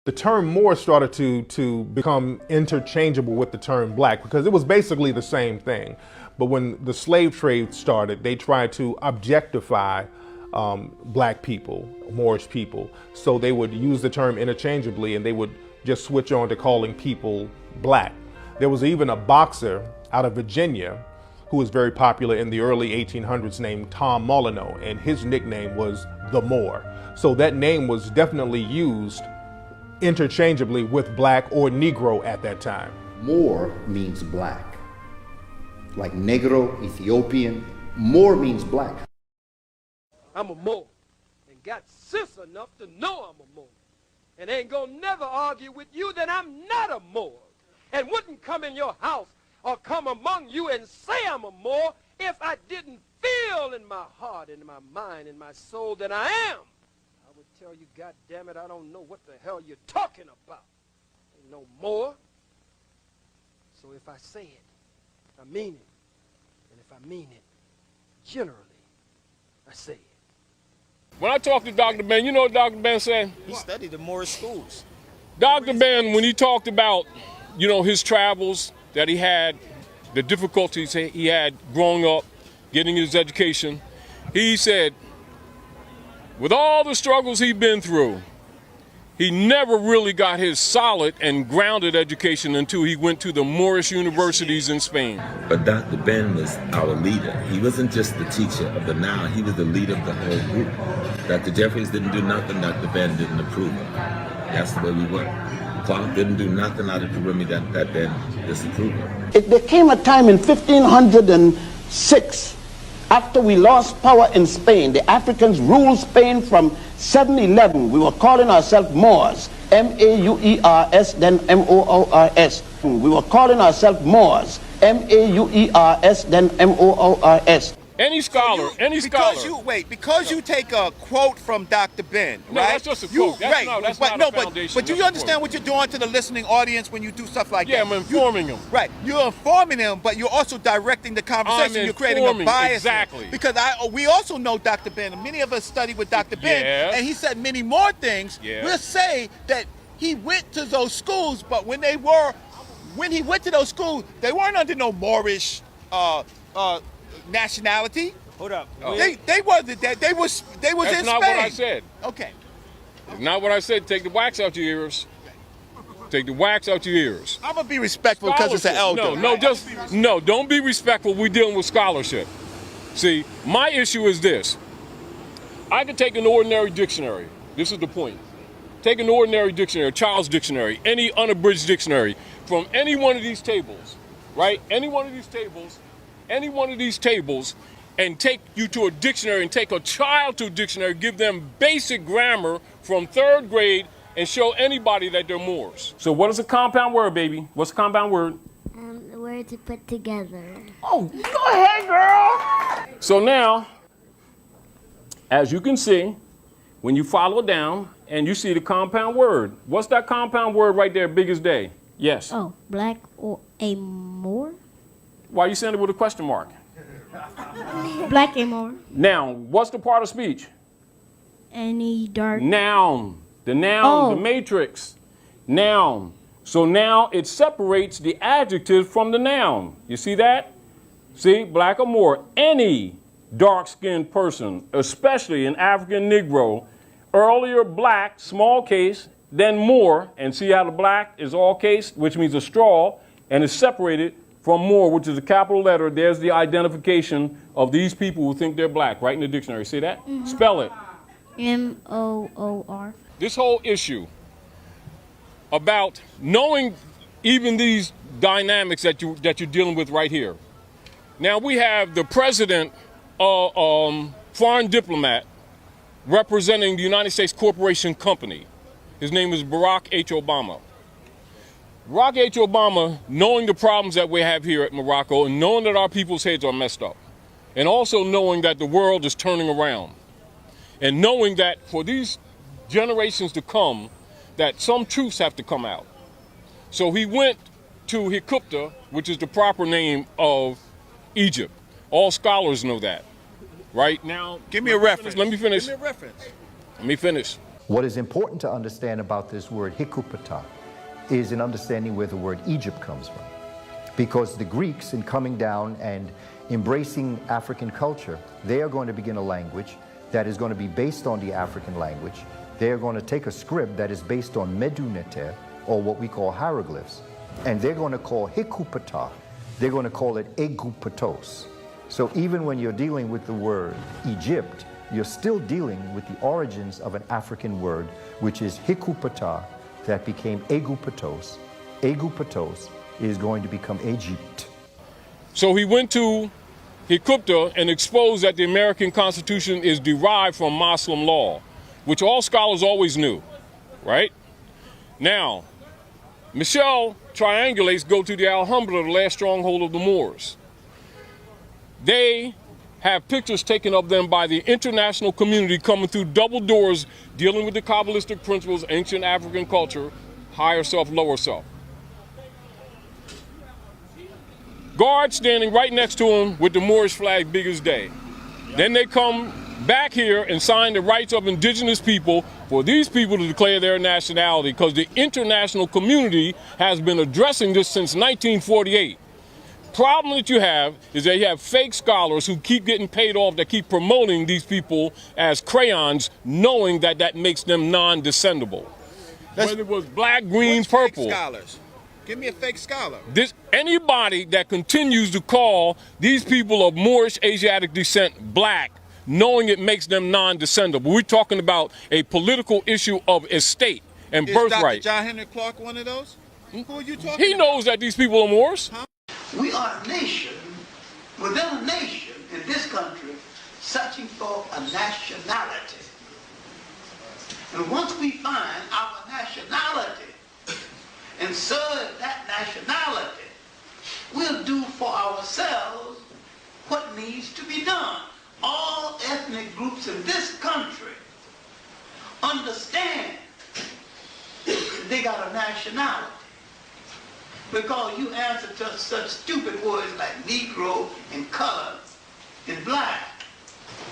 The term Moor started to become interchangeable with the term black because it was basically the same thing. But when the slave trade started, they tried to objectify black people, Moorish people. So they would use the term interchangeably and they would just switch on to calling people black. There was even a boxer out of Virginia who was very popular in the early 1800s named Tom Molyneux, and his nickname was the Moor. So that name was definitely used interchangeably with black or Negro at that time. Moor means black. Like Negro, Ethiopian. Moor means black. I'm a Moor and got sense enough to know I'm a Moor. And ain't gonna never argue with you that I'm not a Moor. And wouldn't come in your house or come among you and say I'm a Moor if I didn't feel in my heart, in my mind, in my soul that I am. I would tell you, God damn it, I don't know what the hell you're talking about. Ain't no more. So if I say it, I mean it. And if I mean it, generally, I say it. When I talked to Dr. Ben, you know what Dr. Ben said? He studied the Moorish schools. Dr. Ben, when he talked about, his travels that he had, the difficulties he had growing up, getting his education, he said, with all the struggles he'd been through, he never really got his solid and grounded education until he went to the Moorish universities in Spain. But Dr. Ben was our leader. He wasn't just the teacher of the now, he was the leader of the whole group. Dr. Jeffries didn't do nothing Dr. Ben didn't approve of. That's the way we were. Clark didn't do nothing out of Karimi that Ben disapproved of. There came a time in 1506, after we lost power in Spain, the Africans ruled Spain from 711. We were calling ourselves Moors, M-A-U-E-R-S, then M-O-O-R-S. We were calling ourselves Moors, M-A-U-E-R-S, then M-O-O-R-S. Any scholar. Because you take a quote from Dr. Ben, no, right? That's just a quote. That's not a foundation. But do you understand what you're doing to the listening audience when you do stuff like that? Yeah, I'm informing them. Right. You're informing them, but you're also directing the conversation. You're creating a bias. Exactly. Because we also know Dr. Ben, and many of us studied with Dr. Ben, and he said many more things. Yeah. We'll say that he went to those schools, but when he went to those schools, they weren't under no Moorish nationality. Hold up. They wasn't that. They was in Spain. That's not what I said. Okay. That's not what I said. Take the wax out your ears. Take the wax out your ears. I'm gonna be respectful because it's an elder. No, don't be respectful. We're dealing with scholarship. See, my issue is this. I could take an ordinary dictionary. This is the point. Take an ordinary dictionary, a child's dictionary, any unabridged dictionary, from any one of these tables, right? Any one of these tables, and take you to a dictionary and take a child to a dictionary, give them basic grammar from 3rd grade, and show anybody that they're Moors. So what is a compound word, baby? What's a compound word? The word to put together. Oh, go ahead, girl. So now, as you can see, when you follow down and you see the compound word, what's that compound word right there, big as day? Yes. Oh, black or a Moor? Why are you saying it with a question mark? Black and Moor. Now, what's the part of speech? Any dark. Noun. The noun, the matrix. Noun. So now it separates the adjective from the noun. You see that? See, black or Moor. Any dark-skinned person, especially an African Negro, earlier black, small case, then Moor, and see how the black is all case, which means a straw, and is separated from Moor, which is a capital letter. There's the identification of these people who think they're black, right in the dictionary. See that? Mm-hmm. Spell it. M-O-O-R. This whole issue about knowing even these dynamics that you're dealing with right here. Now we have the president, foreign diplomat, representing the United States Corporation Company. His name is Barack H. Obama. Barack H. Obama, knowing the problems that we have here at Morocco and knowing that our people's heads are messed up, and also knowing that the world is turning around, and knowing that for these generations to come, that some truths have to come out. So he went to Hikupta, which is the proper name of Egypt. All scholars know that. Right now, give me a reference. Let me finish. Give me a reference. Let me finish. What is important to understand about this word hikupata is an understanding where the word Egypt comes from. Because the Greeks, in coming down and embracing African culture, they are going to begin a language that is going to be based on the African language. They are going to take a script that is based on Medu-Neter, or what we call hieroglyphs, and they're going to call hikupata, they're going to call it egupatos. So even when you're dealing with the word Egypt, you're still dealing with the origins of an African word, which is hikupata, that became egupatos. Egupatos is going to become Egypt. So he went to Hikupta and exposed that the American Constitution is derived from Muslim law, which all scholars always knew, right? Now, Michelle triangulates go to the Alhambra, the last stronghold of the Moors. They have pictures taken of them by the international community coming through double doors, dealing with the Kabbalistic principles, ancient African culture, higher self, lower self. Guards standing right next to him with the Moorish flag big as day. Then they come back here and sign the rights of indigenous people for these people to declare their nationality, because the international community has been addressing this since 1948. Problem that you have is that you have fake scholars who keep getting paid off, that keep promoting these people as crayons, knowing that that makes them non-descendable. Whether it was black, green, purple. Fake scholars? Give me a fake scholar. Anybody that continues to call these people of Moorish Asiatic descent black, knowing it makes them non-descendable. We're talking about a political issue of estate and birthright. Is Dr. John Henry Clark one of those? Who are you talking He about? knows that these people are Moors. Huh? We are a nation within a nation in this country searching for a nationality. And once we find our nationality and serve that nationality, we'll do for ourselves what needs to be done. All ethnic groups in this country understand they got a nationality, because you answer to such stupid words like Negro and color and black.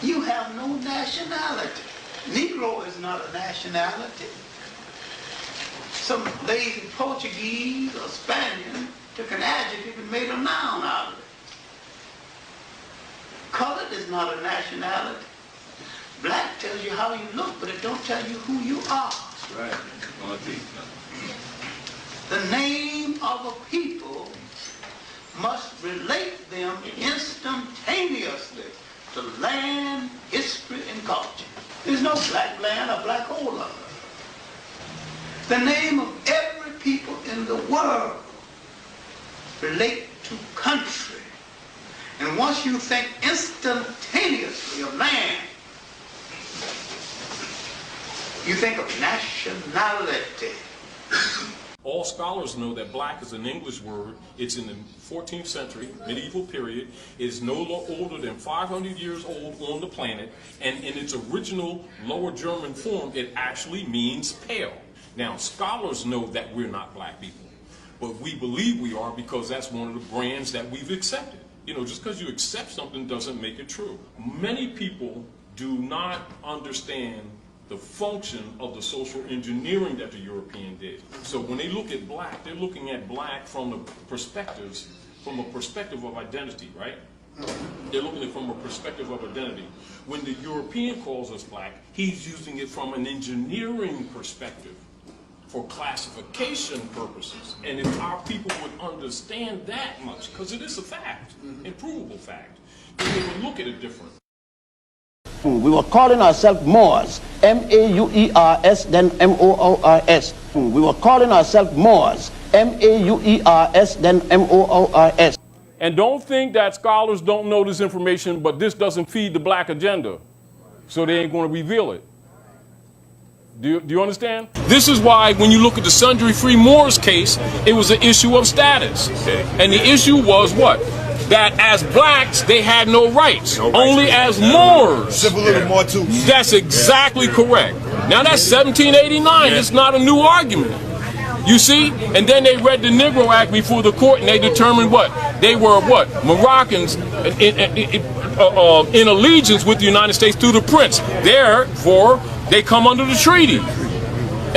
You have no nationality. Negro is not a nationality. Some lazy Portuguese or Spaniard took an adjective and made a noun out of it. Colored is not a nationality. Black tells you how you look, but it don't tell you who you are. Right. The name of a people must relate them instantaneously to land, history, and culture. There's no black land or black hole of it. The name of every people in the world relate to country. And once you think instantaneously of land, you think of nationality. All scholars know that black is an English word. It's in the 14th century, medieval period. It's no older than 500 years old on the planet. And in its original Lower German form, it actually means pale. Now, scholars know that we're not black people, but we believe we are because that's one of the brands that we've accepted. You know, just because you accept something doesn't make it true. Many people do not understand the function of the social engineering that the European did. So when they look at black, they're looking at black from a perspective of identity, right? They're looking at it from a perspective of identity. When the European calls us black, he's using it from an engineering perspective for classification purposes. And if our people would understand that much, because it is a fact, improvable fact, then they would look at it different. We were calling ourselves Moors, M-A-U-E-R-S, then M-O-O-R-S. We were calling ourselves Moors, M-A-U-E-R-S, then M-O-O-R-S. And don't think that scholars don't know this information, but this doesn't feed the black agenda, so they ain't going to reveal it. Do you understand? This is why when you look at the Sundry Free Moors case, it was an issue of status. And the issue was what? That as blacks, they had no rights. Only as Moors. That's exactly correct. Now that's 1789. It's not a new argument. You see? And then they read the Negro Act before the court, and they determined what? They were what? Moroccans in allegiance with the United States through the prince. Therefore, they come under the treaty.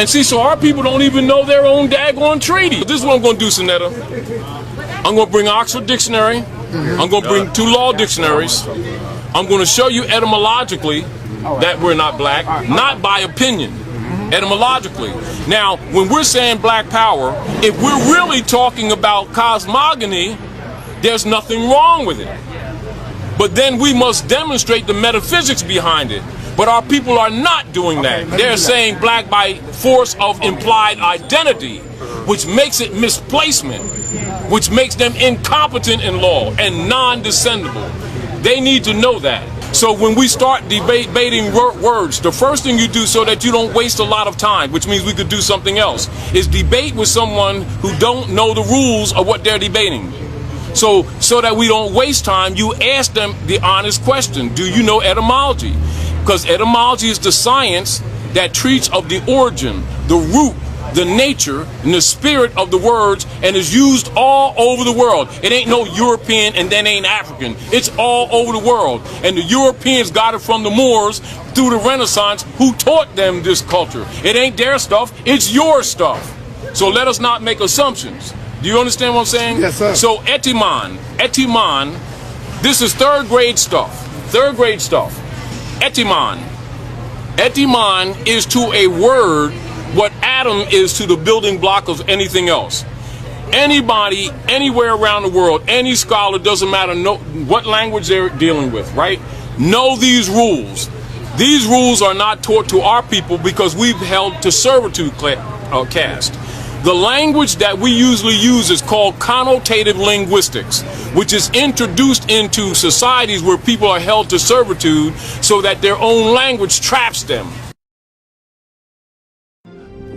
And see, so our people don't even know their own daggone treaty. This is what I'm going to do, Sonetta. I'm going to bring Oxford Dictionary. I'm going to bring 2 law dictionaries. I'm going to show you etymologically that we're not black, not by opinion, etymologically. Now, when we're saying black power, if we're really talking about cosmogony, there's nothing wrong with it. But then we must demonstrate the metaphysics behind it. But our people are not doing that. They're saying black by force of implied identity, which makes it misplacement, which makes them incompetent in law and non-descendable. They need to know that. So when we start debating words, the first thing you do so that you don't waste a lot of time, which means we could do something else, is debate with someone who don't know the rules of what they're debating. So that we don't waste time, you ask them the honest question, do you know etymology? Because etymology is the science that treats of the origin, the root, the nature, and the spirit of the words, and is used all over the world. It ain't no European and then ain't African. It's all over the world. And the Europeans got it from the Moors through the Renaissance, who taught them this culture. It ain't their stuff, it's your stuff. So let us not make assumptions. Do you understand what I'm saying? Yes, sir. So etymon, this is 3rd grade stuff. 3rd grade stuff. Etymon. Etymon is to a word what atom is to the building block of anything else. Anybody, anywhere around the world, any scholar, doesn't matter what language they're dealing with, right? Know these rules. These rules are not taught to our people because we've held to servitude caste. The language that we usually use is called connotative linguistics, which is introduced into societies where people are held to servitude so that their own language traps them.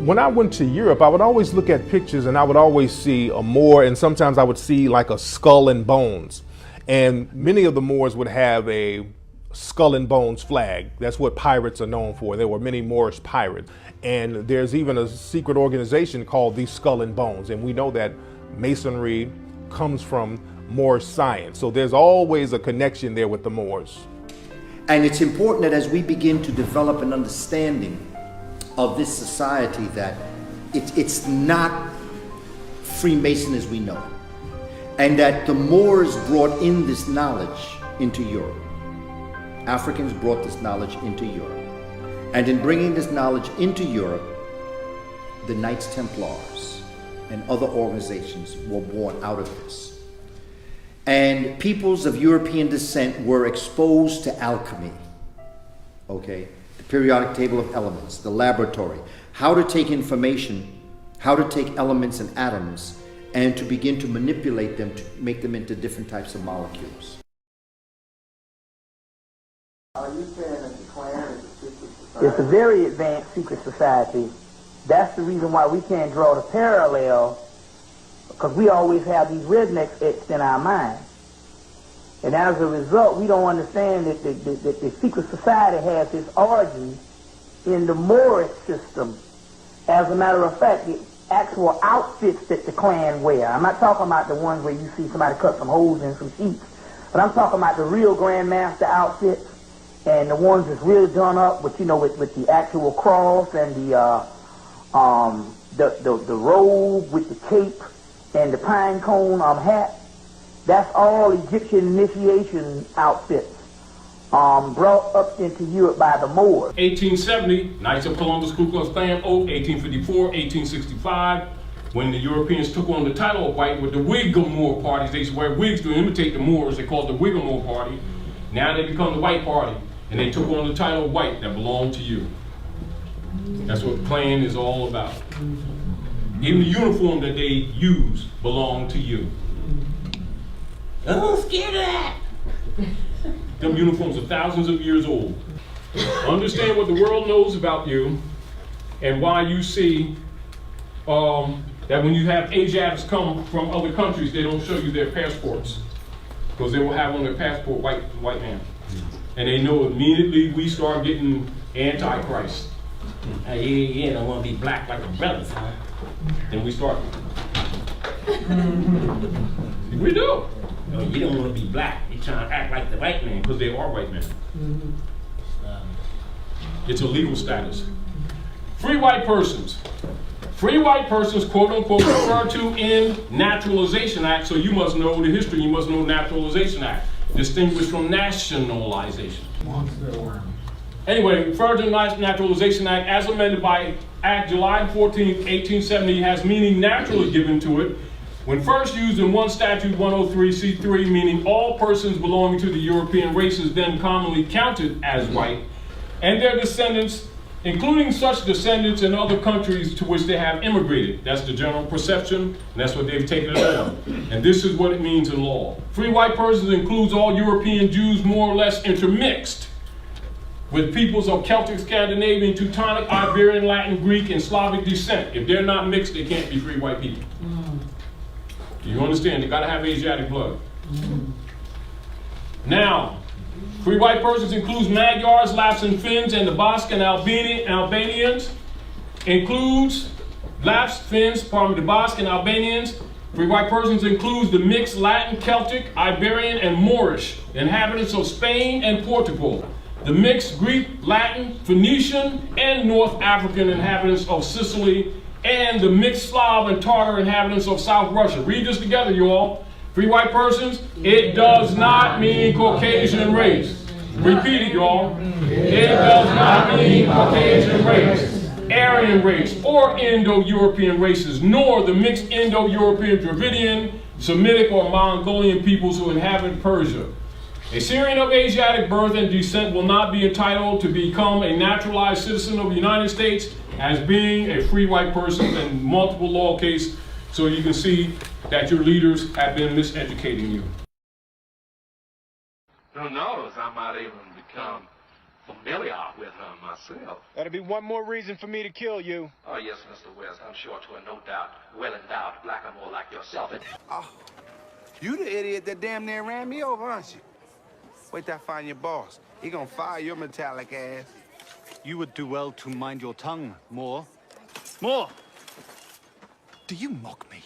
When I went to Europe, I would always look at pictures and I would always see a Moor, and sometimes I would see like a skull and bones. And many of the Moors would have a skull and bones flag. That's what pirates are known for. There were many Moorish pirates. And there's even a secret organization called the Skull and Bones. And we know that Masonry comes from Moorish science. So there's always a connection there with the Moors. And it's important that as we begin to develop an understanding of this society, that it's not Freemason as we know it, and that the Moors brought in this knowledge into Europe. Africans brought this knowledge into Europe. And in bringing this knowledge into Europe, the Knights Templars and other organizations were born out of this. And peoples of European descent were exposed to alchemy, okay? The periodic table of elements, the laboratory, how to take information, how to take elements and atoms, and to begin to manipulate them to make them into different types of molecules. Are you saying that the Klan is a secret society? It's a very advanced secret society. That's the reason why we can't draw the parallel, because we always have these rednecks etched in our mind. And as a result, we don't understand that the secret society has its origin in the Moorish system. As a matter of fact, the actual outfits that the Klan wear, I'm not talking about the ones where you see somebody cut some holes in some sheets, but I'm talking about the real Grand Master outfits, and the ones that's really done up with, you know, with the actual cross and the robe with the cape and the pine cone hat. That's all Egyptian initiation outfits brought up into Europe by the Moors. 1870, Knights of Columbus Ku Klux Klan oath. 1854, 1865, when the Europeans took on the title of white with the Whig-a-Moor parties. They used to wear wigs to imitate the Moors. They called it the Whig-a-Moor party. Now they become the white party, and they took on the title of white that belonged to you. That's what the Klan is all about. Even the uniform that they use belonged to you. I'm scared of that. Them uniforms are thousands of years old. Understand what the world knows about you and why you see that when you have Asiatics come from other countries, they don't show you their passports, because they will have on their passport white man. And they know immediately we start getting Antichrist. Yeah, don't want to be black like the brothers, huh? Then we start. We do. No, you don't want to be black. You're trying to act like the white man, because they are white men. It's a legal status. Free white persons. Free white persons, quote unquote, referred to in Naturalization Act, so you must know the history, you must know Naturalization Act, distinguished from nationalization. Anyway, referred to Naturalization Act as amended by Act July 14, 1870 has meaning naturally given to it. When first used in one statute 103C3, meaning all persons belonging to the European races then commonly counted as white, and their descendants, including such descendants in other countries to which they have immigrated. That's the general perception, and that's what they've taken it on. And this is what it means in law. Free white persons includes all European Jews more or less intermixed with peoples of Celtic, Scandinavian, Teutonic, Iberian, Latin, Greek, and Slavic descent. If they're not mixed, they can't be free white people. Do you understand? They gotta have Asiatic blood. Now, free white persons includes Magyars, Lapps and Finns, and the Basque and Albanians. Includes Lapps, Finns, the Basque and Albanians. Free white persons includes the mixed Latin, Celtic, Iberian, and Moorish inhabitants of Spain and Portugal. The mixed Greek, Latin, Phoenician, and North African inhabitants of Sicily, and the mixed Slav and Tartar inhabitants of South Russia. Read this together, you all. Free white persons, it does not mean Caucasian race. Repeat it, y'all. It does not mean Caucasian race, Aryan race, or Indo-European races, nor the mixed Indo-European, Dravidian, Semitic, or Mongolian peoples who inhabit Persia. A Syrian of Asiatic birth and descent will not be entitled to become a naturalized citizen of the United States as being a free white person in multiple law cases, so you can see that your leaders have been miseducating you. Who knows, I might even become familiar with her myself. That'll be one more reason for me to kill you. Oh yes, Mr. West, I'm sure to a no doubt, well-endowed blackamoor like yourself. Oh, you the idiot that damn near ran me over, aren't you? Wait till I find your boss. He gonna fire your metallic ass. You would do well to mind your tongue, Moore. Moore! Do you mock me?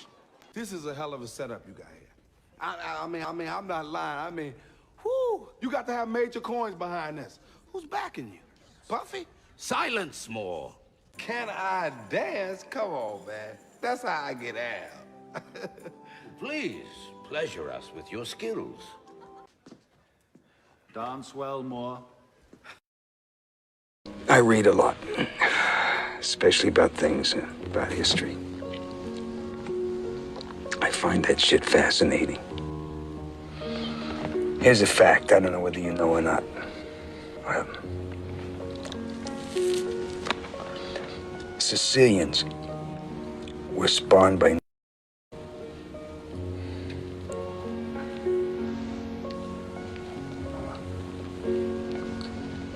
This is a hell of a setup you got here. I mean, I'm not lying. I mean, whoo, you got to have major coins behind this. Who's backing you? Puffy? Silence, Moore. Can I dance? Come on, man. That's how I get out. Please, pleasure us with your skills. Dance well, Moore. I read a lot, especially about things, about history. I find that shit fascinating. Here's a fact, I don't know whether you know or not. Sicilians were spawned by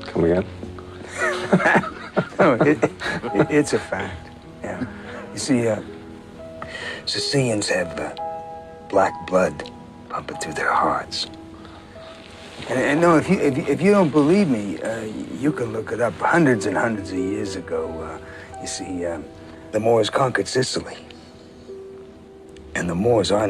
Come again? No, it's a fact. Yeah. You see, Sicilians have black blood pumping through their hearts. And no, if you don't believe me, you can look it up. Hundreds and hundreds of years ago, you see, the Moors conquered Sicily, and the Moors are